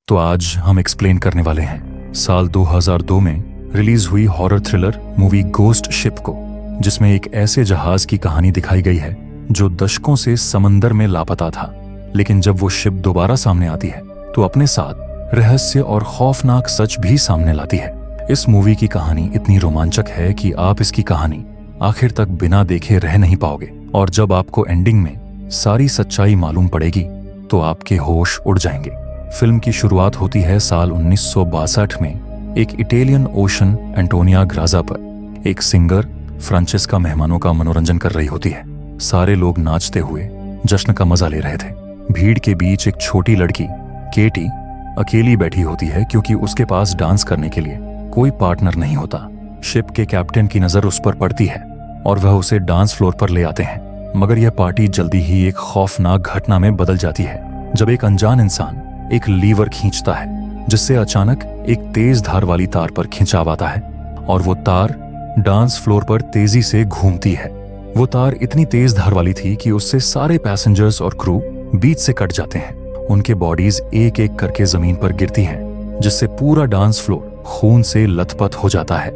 तो आज हम एक्सप्लेन करने वाले हैं साल 2002 में रिलीज हुई horror thriller movie ghost ship को, जिसमें एक ऐसे जहाज की कहानी दिखाई गई है जो दशकों से समंदर में लापता था, लेकिन जब वो शिप दोबारा सामने आती है तो अपने साथ रहस्य और खौफनाक सच भी सामने लाती है। इस मूवी की कहानी इतनी रोमांचक है कि आप इसकी कहानी आखिर तक बिना देखे रह नहीं पाओगे, और जब आपको एंडिंग में सारी सच्चाई मालूम पड़ेगी तो आपके होश उड़ जाएंगे। फिल्म की शुरुआत होती है साल 1962 में एक इटालियन ओशन एंटोनिया ग्राजा पर। एक सिंगर फ्रांचेस्का मेहमानों का मनोरंजन कर रही होती है। सारे लोग नाचते हुए जश्न का मजा ले रहे थे। भीड़ के बीच एक छोटी लड़की केटी अकेली बैठी होती है क्योंकि उसके पास डांस करने के लिए कोई पार्टनर नहीं होता। शिप के कैप्टन की नजर उस पर पड़ती है और वह उसे डांस फ्लोर पर ले आते हैं, मगर यह पार्टी जल्दी ही एक खौफनाक घटना में बदल जाती है जब एक अनजान इंसान एक लीवर खींचता है, जिससे अचानक एक तेज धार वाली तार पर खिंचाव आता है और वो तार डांस फ्लोर पर तेजी से घूमती है। वो तार इतनी तेज धार वाली थी कि उससे सारे पैसेंजर्स और क्रू बीच से कट जाते हैं। उनके बॉडीज एक एक करके जमीन पर गिरती हैं, जिससे पूरा डांस फ्लोर खून से लथपथ हो जाता है।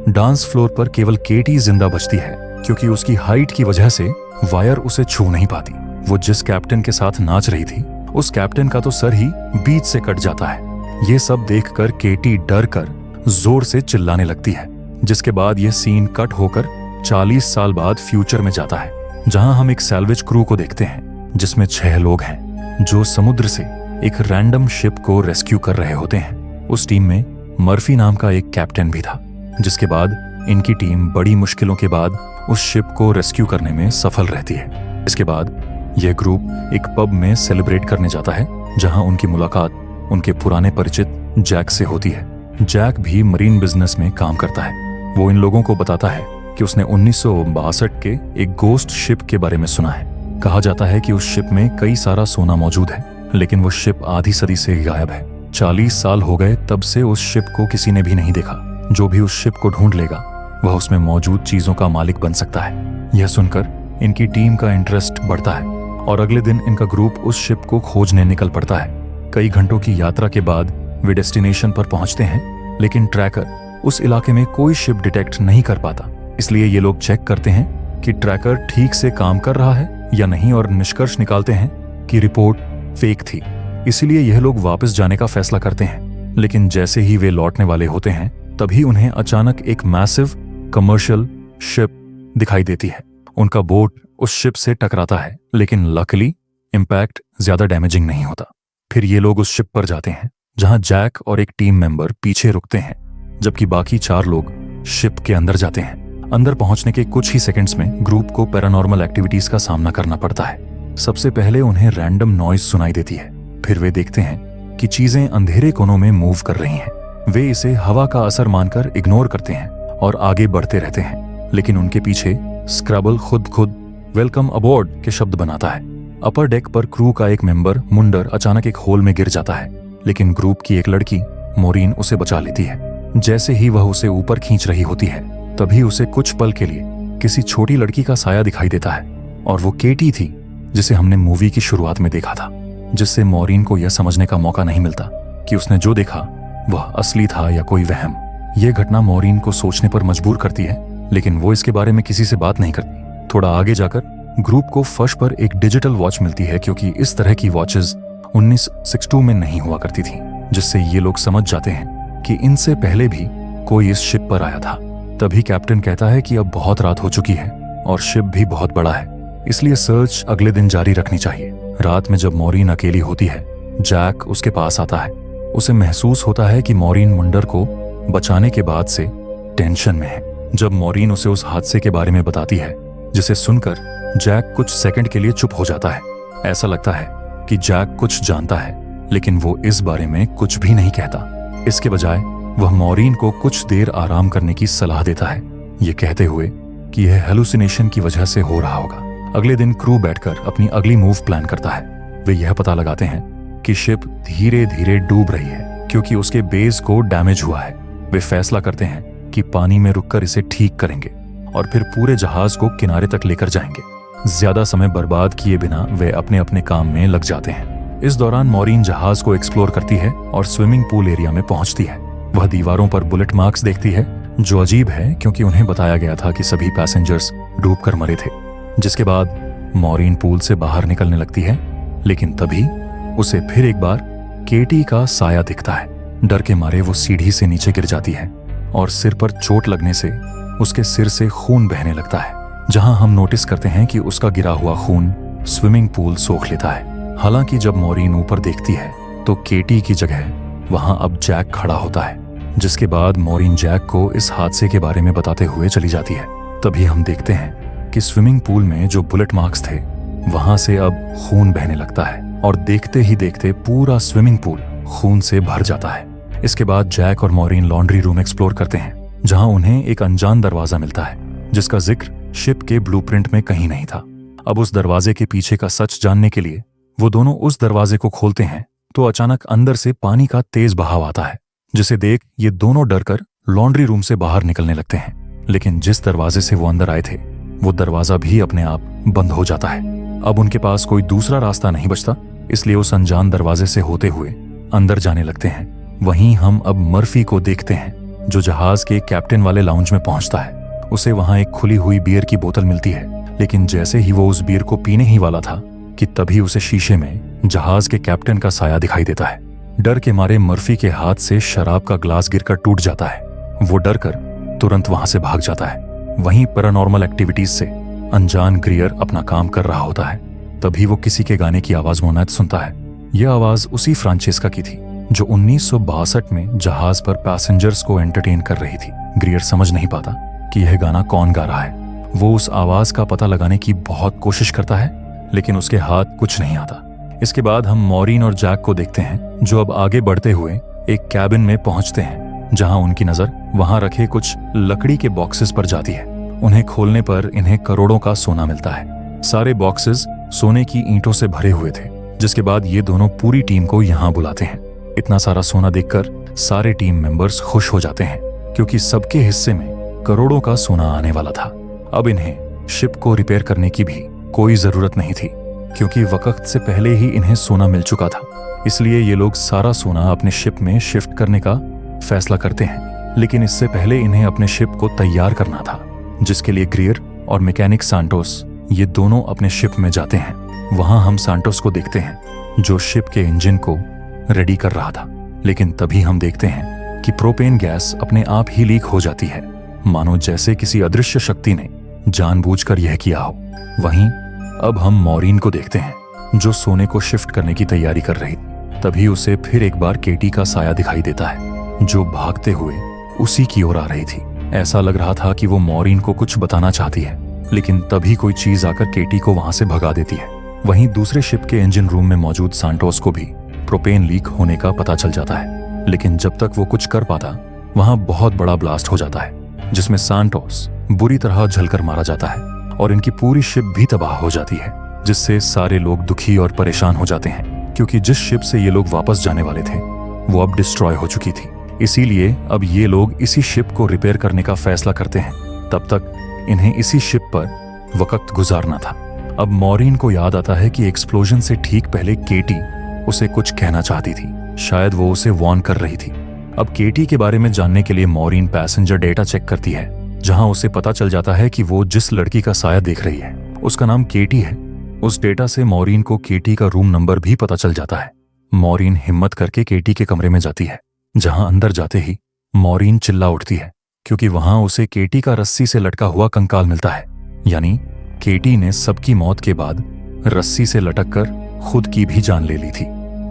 डांस फ्लोर पर केवल केटी जिंदा बचती है क्योंकि उसकी हाइट की वजह से वायर उसे छू नहीं पाती। वो जिस कैप्टन के साथ नाच रही थी उस कैप्टन का तो सर ही बीच से कट जाता है। ये सब देखकर केटी डर कर जोर से चिल्लाने लगती है, जिसके बाद यह सीन कट होकर 40 साल बाद फ्यूचर में जाता है, जहां हम एक सैल्वेज क्रू को देखते हैं जिसमें 6 लोग हैं जो समुद्र से एक रैंडम शिप को रेस्क्यू कर रहे होते हैं। उस टीम में मर्फी नाम का एक कैप्टन भी था, जिसके बाद इनकी टीम बड़ी मुश्किलों के बाद उस शिप को रेस्क्यू करने में सफल रहती है। इसके बाद यह ग्रुप एक पब में सेलिब्रेट करने जाता है, जहां उनकी मुलाकात उनके पुराने परिचित जैक से होती है। जैक भी मरीन बिजनेस में काम करता है। वो इन लोगों को बताता है कि उसने 1962 के एक गोस्ट शिप के बारे में सुना है। कहा जाता है कि उस शिप में कई सारा सोना मौजूद है, लेकिन वो शिप आधी सदी से गायब है। 40 साल हो गए तब से उस शिप को किसी ने भी नहीं देखा। जो भी उस शिप को ढूंढ लेगा वह उसमें मौजूद चीजों का मालिक बन सकता है। यह सुनकर इनकी टीम का इंटरेस्ट बढ़ता है और अगले दिन इनका ग्रुप उस शिप को खोजने निकल पड़ता है। कई घंटों की यात्रा के बाद वे डेस्टिनेशन पर पहुंचते हैं, लेकिन ट्रैकर उस इलाके में कोई शिप डिटेक्ट नहीं कर पाता। इसलिए ये लोग चेक करते हैं कि ट्रैकर ठीक से काम कर रहा है या नहीं, और निष्कर्ष निकालते हैं कि रिपोर्ट फेक थी। इसीलिए यह लोग वापस जाने का फैसला करते हैं, लेकिन जैसे ही वे लौटने वाले होते हैं तभी उन्हें अचानक एक मैसिव कमर्शियल शिप दिखाई देती है। उनका बोट उस शिप से टकराता है, लेकिन लकीली इंपैक्ट ज्यादा डैमेजिंग नहीं होता। फिर ये लोग उस शिप पर जाते हैं जहां जैक और एक टीम मेंबर पीछे रुकते हैं, जबकि बाकी 4 लोग शिप के अंदर जाते हैं। अंदर पहुंचने के कुछ ही सेकंड्स में ग्रुप को पैरानॉर्मल एक्टिविटीज का सामना करना पड़ता है। सबसे पहले उन्हें रैंडम नॉइज सुनाई देती है। फिर वे देखते हैं कि चीजें अंधेरे कोनों में मूव कर रही हैं। वे इसे हवा का असर मानकर इग्नोर करते हैं और आगे बढ़ते रहते हैं, लेकिन उनके पीछे स्क्रैबल खुद वेलकम अबोर्ड के शब्द बनाता है। अपर डेक पर क्रू का एक मेंबर मुंडर अचानक एक होल में गिर जाता है, लेकिन ग्रुप की एक लड़की मोरीन उसे बचा लेती है। जैसे ही वह उसे ऊपर खींच रही होती है तभी उसे कुछ पल के लिए किसी छोटी लड़की का साया दिखाई देता है, और वो केटी थी जिसे हमने मूवी की शुरुआत में देखा था, जिससे मोरीन को यह समझने का मौका नहीं मिलता कि उसने जो देखा वह असली था या कोई वहम। यह घटना मोरीन को सोचने पर मजबूर करती है, लेकिन वो इसके बारे में किसी से बात नहीं करती। थोड़ा आगे जाकर ग्रुप को फर्श पर एक डिजिटल वॉच मिलती है, क्योंकि इस तरह की वॉचेस 1962 में नहीं हुआ करती थी, जिससे ये लोग समझ जाते हैं कि इनसे पहले भी कोई इस शिप पर आया था। तभी कैप्टन कहता है कि अब बहुत रात हो चुकी है और शिप भी बहुत बड़ा है, इसलिए सर्च अगले दिन जारी रखनी चाहिए। रात में जब मोरीन अकेली होती है, जैक उसके पास आता है। उसे महसूस होता है कि मोरीन मुंडर को बचाने के बाद से टेंशन में है। जब मोरीन उसे उस हादसे के बारे में बताती है, जिसे सुनकर जैक कुछ सेकंड के लिए चुप हो जाता है। ऐसा लगता है कि जैक कुछ जानता है, लेकिन वो इस बारे में कुछ भी नहीं कहता। इसके बजाय वह मोरीन को कुछ देर आराम करने की सलाह देता है, ये कहते हुए कि यह हेलुसिनेशन की वजह से हो रहा होगा। अगले दिन क्रू बैठकर अपनी अगली मूव प्लान करता है। वे यह पता लगाते हैं कि शिप धीरे धीरे डूब रही है क्योंकि उसके बेस को डैमेज हुआ है। वे फैसला करते हैं कि पानी में रुककर इसे ठीक करेंगे और फिर पूरे जहाज को किनारे तक लेकर जाएंगे। ज्यादा समय बर्बाद किए बिना वे अपने अपने काम में लग जाते हैं। इस दौरान मॉरीन जहाज को एक्सप्लोर करती है और स्विमिंग पूल एरिया में पहुंचती है। वह दीवारों पर बुलेट मार्क्स देखती है, जो अजीब है क्योंकि उन्हें बताया गया था कि सभी पैसेंजर्स डूबकर मरे थे। जिसके बाद मॉरीन पूल से बाहर निकलने लगती है, लेकिन तभी उसे फिर एक बार केटी का साया दिखता है। डर के मारे वो सीढ़ी से नीचे गिर जाती है और सिर पर चोट लगने से उसके सिर से खून बहने लगता है, जहां हम नोटिस करते हैं कि उसका गिरा हुआ खून स्विमिंग पूल सोख लेता है। हालांकि जब मॉरीन ऊपर देखती है तो केटी की जगह वहां अब जैक खड़ा होता है। जिसके बाद मॉरीन जैक को इस हादसे के बारे में बताते हुए चली जाती है। तभी हम देखते हैं कि स्विमिंग पूल में जो बुलेट मार्क्स थे वहां से अब खून बहने लगता है और देखते ही देखते पूरा स्विमिंग पूल खून से भर जाता है। इसके बाद जैक और मॉरीन लॉन्ड्री रूम एक्सप्लोर करते हैं, जहां उन्हें एक अनजान दरवाजा मिलता है जिसका जिक्र शिप के ब्लूप्रिंट में कहीं नहीं था। अब उस दरवाजे के पीछे का सच जानने के लिए वो दोनों उस दरवाजे को खोलते हैं तो अचानक अंदर से पानी का तेज बहाव आता है, जिसे देख ये दोनों डरकर लॉन्ड्री रूम से बाहर निकलने लगते हैं। लेकिन जिस दरवाजे से वो अंदर आए थे वो दरवाजा भी अपने आप बंद हो जाता है। अब उनके पास कोई दूसरा रास्ता नहीं बचता, इसलिए उस अनजान दरवाजे से होते हुए अंदर जाने लगते हैं। वहीं हम अब मर्फी को देखते हैं, जो जहाज के कैप्टन वाले लाउंज में पहुंचता है। उसे वहां एक खुली हुई बियर की बोतल मिलती है, लेकिन जैसे ही वो उस बियर को पीने ही वाला था कि तभी उसे शीशे में जहाज के कैप्टन का साया दिखाई देता है। डर के मारे मर्फी के हाथ से शराब का ग्लास गिरकर टूट जाता है। वो डर कर तुरंत वहां से भाग जाता है। वहीं पैरानॉर्मल एक्टिविटीज से अनजान ग्रियर अपना काम कर रहा होता है। तभी वो किसी के गाने की आवाज मोनायत सुनता है। यह आवाज उसी फ्रांचेस्का की थी जो 1962 में जहाज पर पैसेंजर्स को एंटरटेन कर रही थी। ग्रियर समझ नहीं पाता कि यह गाना कौन गा रहा है। वो उस आवाज का पता लगाने की बहुत कोशिश करता है, लेकिन उसके हाथ कुछ नहीं आता। इसके बाद हम मॉरीन और जैक को देखते हैं, जो अब आगे बढ़ते हुए एक कैबिन में पहुंचते हैं, जहां उनकी नजर वहां रखे कुछ लकड़ी के बॉक्सेस पर जाती है। उन्हें खोलने पर इन्हें करोड़ों का सोना मिलता है। सारे बॉक्सेस सोने की ईंटों से भरे हुए थे। जिसके बाद ये दोनों पूरी टीम को यहाँ बुलाते हैं। इतना सारा सोना देखकर सारे टीम मेंबर्स खुश हो जाते हैं, क्योंकि सबके हिस्से में करोड़ों का सोना आने वाला था। अब इन्हें शिप को रिपेयर करने की भी कोई जरूरत नहीं थी, क्योंकि वक्त से पहले ही इन्हें सोना मिल चुका था। इसलिए ये लोग सारा सोना अपने शिप में शिफ्ट करने का फैसला करते हैं। लेकिन इससे पहले इन्हें अपने शिप को तैयार करना था, जिसके लिए ग्रियर और मैकेनिक सांटोस ये दोनों अपने शिप में जाते हैं। वहां हम सांटोस को देखते हैं, जो शिप के इंजन को रेडी कर रहा था। लेकिन तभी हम देखते हैं कि प्रोपेन गैस अपने आप ही लीक हो जाती है, मानो जैसे किसी अदृश्य शक्ति ने जानबूझकर यह किया हो। वहीं अब हम मॉरीन को देखते हैं, जो सोने को शिफ्ट करने की तैयारी कर रही थी। तभी उसे फिर एक बार केटी का साया दिखाई देता है, जो भागते हुए उसी की ओर आ रही थी। ऐसा लग रहा था कि वो मॉरीन को कुछ बताना चाहती है, लेकिन तभी कोई चीज आकर केटी को वहां से भगा देती है। वहीं दूसरे शिप के इंजन रूम में मौजूद सांटोस को भी प्रोपेन लीक होने का पता चल जाता है। लेकिन जब तक वो कुछ कर पाता, वहां बहुत बड़ा ब्लास्ट हो जाता है, जिसमें सांटोस बुरी तरह जलकर मारा जाता है और इनकी पूरी शिप भी तबाह हो जाती है, जिससे सारे लोग दुखी और परेशान हो जाते हैं, क्योंकि जिस शिप से ये लोग वापस जाने वाले थे वो अब डिस्ट्रॉय हो चुकी थी। इसीलिए अब ये लोग इसी शिप को रिपेयर करने का फैसला करते हैं। तब तक इन्हें इसी शिप पर वक्त गुजारना था। अब मॉरीन को याद आता है कि एक्सप्लोजन से ठीक पहले केटी उसे कुछ कहना चाहती थी। शायद वो उसे वार्न कर रही थी। अब केटी के बारे में जानने के लिए मॉरीन पैसेंजर डेटा चेक करती है, जहां उसे पता चल जाता है कि वो जिस लड़की का साया देख रही है उसका नाम केटी है। उस डेटा से मॉरीन को केटी का रूम नंबर भी पता चल जाता है। मॉरीन हिम्मत करके केटी के कमरे में जाती है, जहां अंदर जाते ही मॉरीन चिल्ला उठती है, क्योंकि वहां उसे केटी का रस्सी से लटका हुआ कंकाल मिलता है। यानी केटी ने सबकी मौत के बाद रस्सी से लटक कर खुद की भी जान ले ली थी।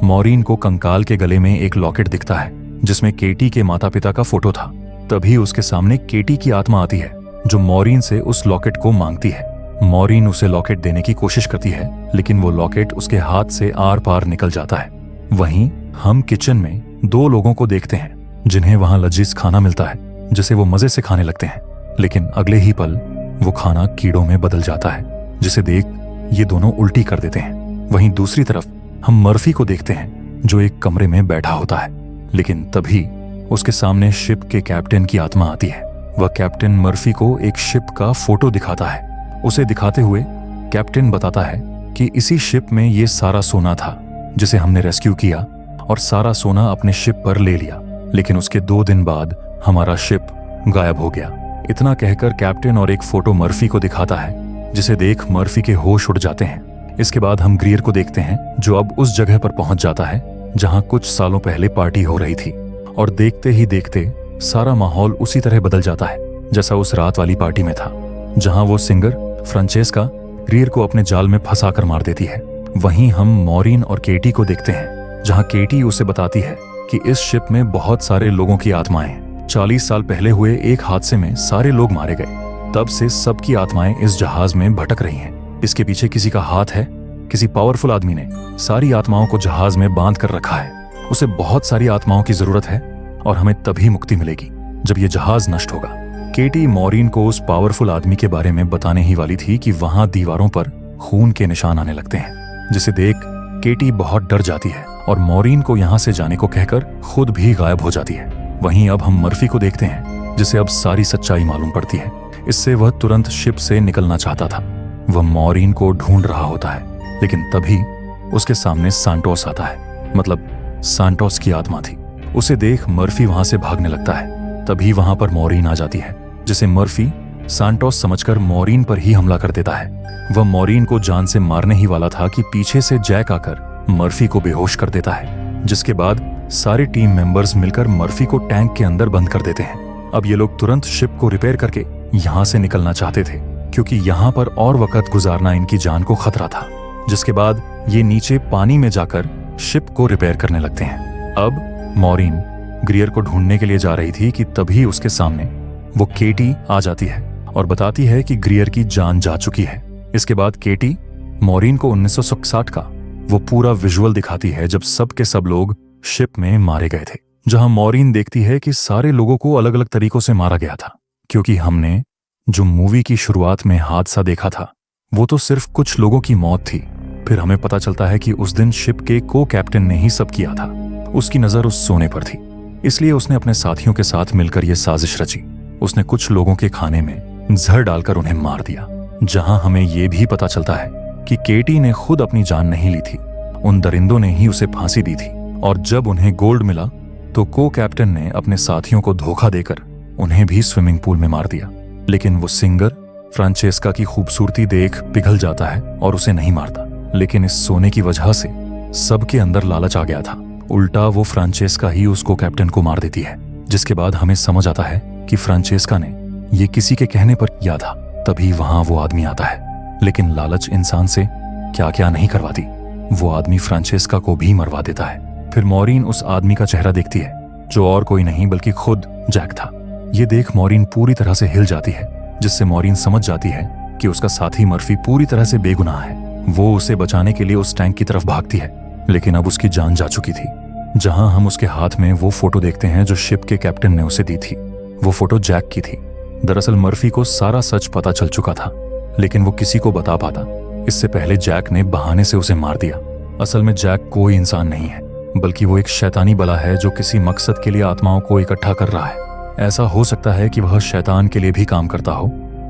मॉरीन को कंकाल के गले में एक लॉकेट दिखता है, जिसमें केटी के माता पिता का फोटो था। तभी उसके सामने केटी की आत्मा आती है, जो मॉरीन से उस लॉकेट को मांगती है। मॉरीन उसे लॉकेट देने की कोशिश करती है, लेकिन वो लॉकेट उसके हाथ से आर पार निकल जाता है। वहीं हम किचन में दो लोगों को देखते हैं, जिन्हें वहां लजीज खाना मिलता है, जिसे वो मजे से खाने लगते हैं। लेकिन अगले ही पल वो खाना कीड़ों में बदल जाता है, जिसे देख ये दोनों उल्टी कर देते हैं। वहीं दूसरी तरफ हम मर्फी को देखते हैं, जो एक कमरे में बैठा होता है। लेकिन तभी उसके सामने शिप के कैप्टन की आत्मा आती है। वह कैप्टन मर्फी को एक शिप का फोटो दिखाता है। उसे दिखाते हुए कैप्टन बताता है कि इसी शिप में ये सारा सोना था, जिसे हमने रेस्क्यू किया और सारा सोना अपने शिप पर ले लिया। लेकिन उसके 2 दिन बाद हमारा शिप गायब हो गया। इतना कहकर कैप्टन और एक फोटो मर्फी को दिखाता है, जिसे देख मर्फी के होश उड़ जाते हैं। इसके बाद हम ग्रियर को देखते हैं, जो अब उस जगह पर पहुंच जाता है जहां कुछ सालों पहले पार्टी हो रही थी। और देखते ही देखते सारा माहौल उसी तरह बदल जाता है जैसा उस रात वाली पार्टी में था, जहां वो सिंगर फ्रांचेस्का ग्रियर को अपने जाल में फंसा कर मार देती है। वहीं हम मॉरीन और केटी को देखते हैं, जहां केटी उसे बताती है कि इस शिप में बहुत सारे लोगों की आत्माएं हैं। 40 साल पहले हुए एक हादसे में सारे लोग मारे गए। तब से सबकी आत्माएं इस जहाज में भटक रही हैं। इसके पीछे किसी का हाथ है। किसी पावरफुल आदमी ने सारी आत्माओं को जहाज में बांध कर रखा है। उसे बहुत सारी आत्माओं की जरूरत है और हमें तभी मुक्ति मिलेगी जब ये जहाज नष्ट होगा। केटी मॉरीन को उस पावरफुल आदमी के बारे में बताने ही वाली थी कि वहां दीवारों पर खून के निशान आने लगते हैं, जिसे देख केटी बहुत डर जाती है और मॉरीन को यहां से जाने को कहकर खुद भी गायब हो जाती है। वहीं अब हम मर्फी को देखते हैं, जिसे अब सारी सच्चाई मालूम पड़ती है। इससे वह तुरंत शिप से निकलना चाहता था। वह मॉरीन को ढूंढ रहा होता है, लेकिन तभी उसके सामने सांटोस आता है, मतलब सांटोस की आत्मा थी। उसे देख मर्फी वहां से भागने लगता है। तभी वहां पर मॉरीन आ जाती है, जिसे मर्फी सांटोस समझकर मॉरीन पर ही हमला कर देता है। वह मॉरीन को जान से मारने ही वाला था कि पीछे से जैक आकर मर्फी को बेहोश कर देता है, जिसके बाद सारे टीम मेंबर्स मिलकर मर्फी को टैंक के अंदर बंद कर देते हैं। अब ये लोग तुरंत शिप को रिपेयर करके यहाँ से निकलना चाहते थे, क्योंकि यहाँ पर और वक्त गुजारना इनकी जान को खतरा था। जिसके बाद ये नीचे पानी में जाकर शिप को रिपेयर करने लगते हैं। अब मॉरीन ग्रियर को ढूंढने के लिए जा रही थी कि तभी उसके सामने वो केटी आ जाती है और बताती है कि ग्रियर की जान जा चुकी है। इसके बाद केटी मॉरीन को 1960 का वो पूरा विजुअल दिखाती है जब सब के सब लोग शिप में मारे गए थे, जहां मॉरीन देखती है कि सारे लोगों को अलग अलग तरीकों से मारा गया था। क्योंकि हमने जो मूवी की शुरुआत में हादसा देखा था वो तो सिर्फ कुछ लोगों की मौत थी। फिर हमें पता चलता है कि उस दिन शिप के को कैप्टन ने ही सब किया था। उसकी नजर उस सोने पर थी, इसलिए उसने अपने साथियों के साथ मिलकर यह साजिश रची। उसने कुछ लोगों के खाने में जहर डालकर उन्हें मार दिया। जहां हमें यह भी पता चलता है कि केटी ने खुद अपनी जान नहीं ली थी, उन दरिंदों ने ही उसे फांसी दी थी। और जब उन्हें गोल्ड मिला तो को कैप्टन ने अपने साथियों को धोखा देकर उन्हें भी स्विमिंग पूल में मार दिया। लेकिन वो सिंगर फ्रांचेस्का की खूबसूरती देख पिघल जाता है और उसे नहीं मारता। लेकिन इस सोने की वजह से सबके अंदर लालच आ गया था। उल्टा वो फ्रांचेस्का ही उसको कैप्टन को मार देती है, जिसके बाद हमें समझ आता है कि फ्रांचेस्का ने ये किसी के कहने पर किया था। तभी वहां वो आदमी आता है, लेकिन लालच इंसान से क्या क्या नहीं करवाती। वो आदमी फ्रांचेस्का को भी मरवा देता है। फिर मॉरीन उस आदमी का चेहरा देखती है, जो और कोई नहीं बल्कि खुद जैक था। ये देख मॉरीन पूरी तरह से हिल जाती है, जिससे मॉरीन समझ जाती है कि उसका साथी मर्फी पूरी तरह से बेगुनाह है। वो उसे बचाने के लिए उस टैंक की तरफ भागती है, लेकिन अब उसकी जान जा चुकी थी। जहां हम उसके हाथ में वो फोटो देखते हैं जो शिप के कैप्टन ने उसे दी थी। वो फोटो जैक की थी। दरअसल मर्फी को सारा सच पता चल चुका था, लेकिन वो किसी को बता पाता इससे पहले जैक ने बहाने से उसे मार दिया। असल में जैक कोई इंसान नहीं है, बल्कि वो एक शैतानी बला है जो किसी मकसद के लिए आत्माओं को इकट्ठा कर रहा है। ऐसा हो सकता है कि वह शैतान के लिए भी काम करता हो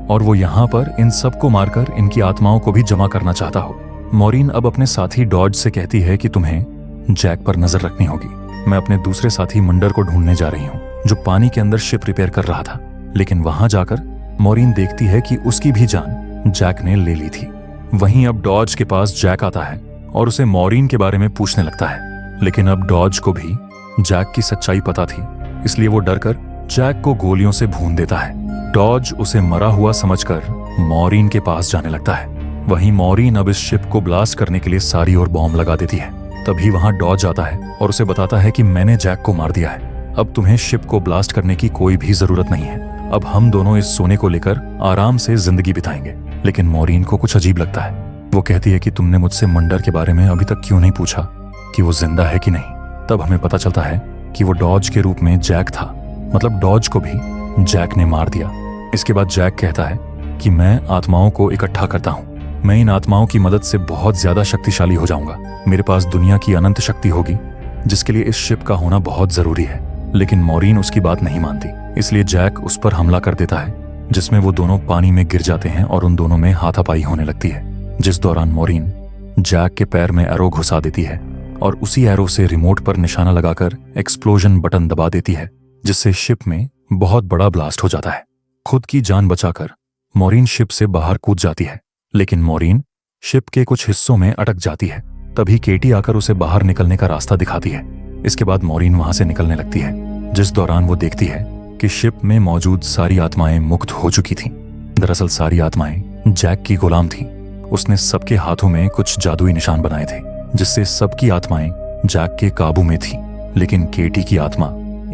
और वो यहाँ पर इन सबको मारकर इनकी आत्माओं को भी जमा करना चाहता हो। मॉरीन अब अपने साथी डॉज से कहती है कि तुम्हें जैक पर नजर रखनी होगी। मैं अपने दूसरे साथी मंडर को ढूंढने जा रही हूँ, जो पानी के अंदर शिप रिपेयर कर रहा था। लेकिन वहां जाकर मॉरीन देखती है कि उसकी भी जान जैक ने ले ली थी। वहीं अब डॉज के पास जैक आता है और उसे मॉरीन के बारे में पूछने लगता है। लेकिन अब डॉज को भी जैक की सच्चाई पता थी, इसलिए वो डरकर जैक को गोलियों से भून देता है। डॉज उसे मरा हुआ समझकर मॉरीन के पास जाने लगता है। वहीं मॉरीन अब इस शिप को ब्लास्ट करने के लिए सारी ओर बॉम्ब लगा देती है। तभी वहां डॉज आता है और उसे बताता है कि मैंने जैक को मार दिया है। अब तुम्हें शिप को ब्लास्ट करने की कोई भी जरूरत नहीं है। अब हम दोनों इस सोने को लेकर आराम से जिंदगी बिताएंगे। लेकिन मॉरीन को कुछ अजीब लगता है। वो कहती है कि तुमने मुझसे मंडर के बारे में अभी तक क्यों नहीं पूछा कि वो जिंदा है कि नहीं। तब हमें पता चलता है कि वो डॉज के रूप में जैक था, मतलब डॉज को भी जैक ने मार दिया। इसके बाद जैक कहता है कि मैं आत्माओं को इकट्ठा करता हूँ। मैं इन आत्माओं की मदद से बहुत ज्यादा शक्तिशाली हो जाऊंगा। मेरे पास दुनिया की अनंत शक्ति होगी, जिसके लिए इस शिप का होना बहुत जरूरी है। लेकिन मॉरीन उसकी बात नहीं मानती, इसलिए जैक उस पर हमला कर देता है, जिसमें वो दोनों पानी में गिर जाते हैं और उन दोनों में हाथापाई होने लगती है। जिस दौरान मॉरीन जैक के पैर में एरो घुसा देती है और उसी एरो से रिमोट पर निशाना लगाकर एक्सप्लोजन बटन दबा देती है, जिससे शिप में बहुत बड़ा ब्लास्ट हो जाता है। खुद की जान बचाकर मॉरीन शिप से बाहर कूद जाती है, लेकिन मॉरीन शिप के कुछ हिस्सों में अटक जाती है। तभी केटी आकर उसे बाहर निकलने का रास्ता दिखाती है। इसके बाद मॉरीन वहां से निकलने लगती है, जिस दौरान वो देखती है कि शिप में मौजूद सारी आत्माएं मुक्त हो चुकी थीं। दरअसल सारी आत्माएं जैक की गुलाम थीं। उसने सबके हाथों में कुछ जादुई निशान बनाए थे, जिससे सबकी आत्माएं जैक के काबू में थीं। लेकिन केटी की आत्मा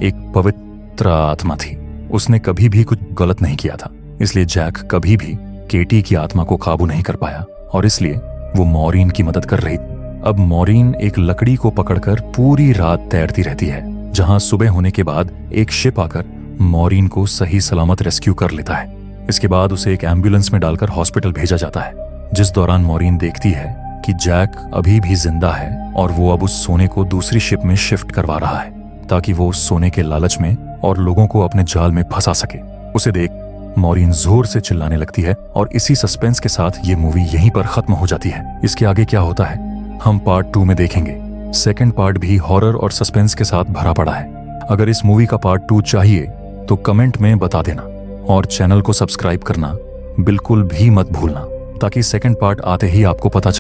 एक पवित्र आत्मा थी। उसने कभी भी कुछ गलत नहीं किया था, इसलिए जैक कभी भी केटी की आत्मा को काबू नहीं कर पाया और इसलिए वो मॉरीन की मदद कर रही। अब मॉरीन एक लकड़ी को पकड़कर पूरी रात तैरती रहती है, जहां सुबह होने के बाद एक शिप आकर मॉरीन को सही सलामत रेस्क्यू कर लेता है। इसके बाद उसे एक एम्बुलेंस में डालकर हॉस्पिटल भेजा जाता है, जिस दौरान मॉरीन देखती है कि जैक अभी भी जिंदा है और वो अब उस सोने को दूसरी शिप में शिफ्ट करवा रहा है, ताकि वो उस सोने के लालच में और लोगों को अपने जाल में फंसा सके। उसे देख मॉरीन जोर से चिल्लाने लगती है और इसी सस्पेंस के साथ ये मूवी यहीं पर खत्म हो जाती है। इसके आगे क्या होता है हम पार्ट 2 में देखेंगे। सेकंड पार्ट भी हॉरर और सस्पेंस के साथ भरा पड़ा है। अगर इस मूवी का पार्ट 2 चाहिए तो कमेंट में बता देना और चैनल को सब्सक्राइब करना बिल्कुल भी मत भूलना, ताकि सेकंड पार्ट आते ही आपको पता चले।